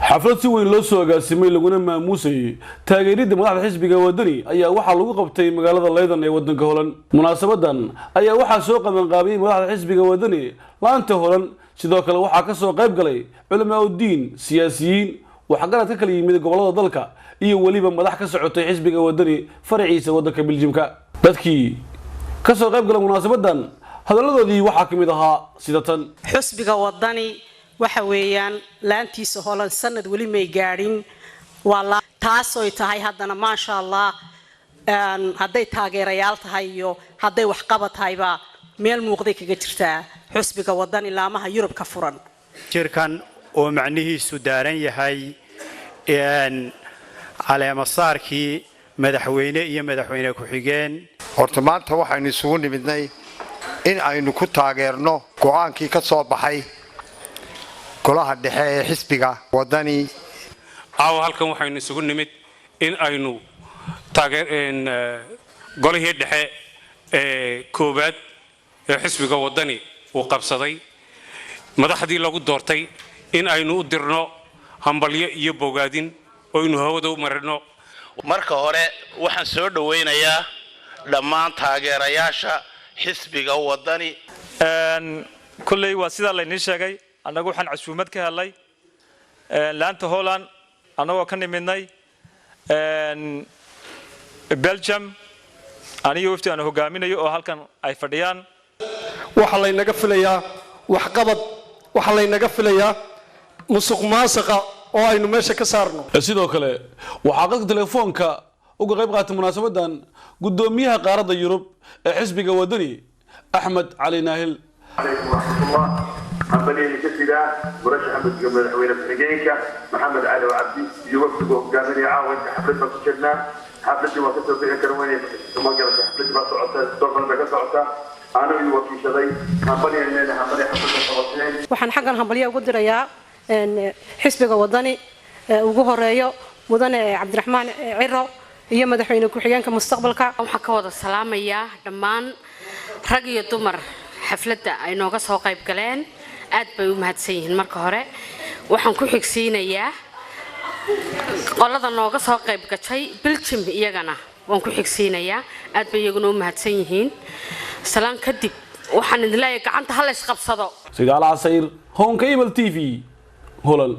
xaflad si weyn loo soo agaasimay laguna maamuusay taageeridda madaxda xisbiga wadani ayaa waxaa lagu qabtay magaalada Leiden ee wadanka Holland. Munaasabadan ayaa waxaa soo qaban qaabiyay madaxda xisbiga wadani laanta Holland, sidoo kale waxaa ka soo qayb galay culimo diin, siyaasiyiin, waxgarad ka kala yimid gobolada dalka iyo waliba madax ka socotay xisbiga wadani faraciisa wadanka Belgiumka. Dadkii ka soo qayb galay munaasabadan hadaladoodii waxaa kamid ahaa sidatan: xisbiga wadani waxa weeyaan laantiisa Holland sanad wali may gaarin wala taas oo tahay haddana ma sha Allah haday taageerayaal tahay iyo haday wax qabatayba meel muuqday kaga jirtaa xisbiga wadani laamaha Yurub ka furan jirkan oo macnihiisu daaran yahay caleema saarkii madaxweyne iyo madaxweyne ku xigeen. horta maanta waxaynu isugu nimidnay in aynu ku taageerno go'aankii ka soo baxay golaha dhexe ee xisbiga wadani. halkan waxaynu isugu nimid in aynu golihii dhexe ee koobaad ee xisbiga wadani uu qabsaday madaxdii lagu doortay in aynu u dirno hambalyo iyo bogaadin oo aynu hawada u marino. marka hore waxaan soo dhaweynayaa dhammaan taageerayaasha xisbiga wadani. kulley waa sida la inii sheegay anagu waxaan casuumad ka helay laanta Holland anagoo ka nimidnay Belgium aniga wafdi aan hogaaminayo oo halkan ay fadhiyaan. waxa la inaga filayaa wax qabad, waxa la inaga filayaa musuqmaasuqa oo aynu meesha ka saarno. sidoo kale waxaa qadka telefoonka uga qayb qaatay munaasabadan gudoomiyaha qaaradda Yurub ee xisbiga wadani Ahmed Ali Nahil. عليكم ورحمة الله. عملية كثيرة مرشح مدحوينة في محمد علي وعبدي يوفقوا قامني عاون حفلة مسجدنا حفلة وكسر فيها كرواني ثم قالت حفلة ما صعدتها دور ما صعدتها أنا يوفي شذي عملية إننا عملية حفلة صعدتين. وحن حقا عملية وقدر يا حسب وطني وجوهرية مدن عبد الرحمن عرو هي مدحوينة كحيان كمستقبل كا. وحكوا السلام يا دمان رجي دمر xafladda ay nooga soo qayb galeen aad bay u mahadsan yihiin. marka hore waxaan ku xigsiinayaa qolada nooga soo qayb gashay Belgium iyagana waan ku xigsiinayaa aad bay iyaguna u mahadsan yihiin. salaan kadib waxaan idin leeyahay gacanta hal is qabsado. Sidaal Asayr, Home Cable TV, Holland.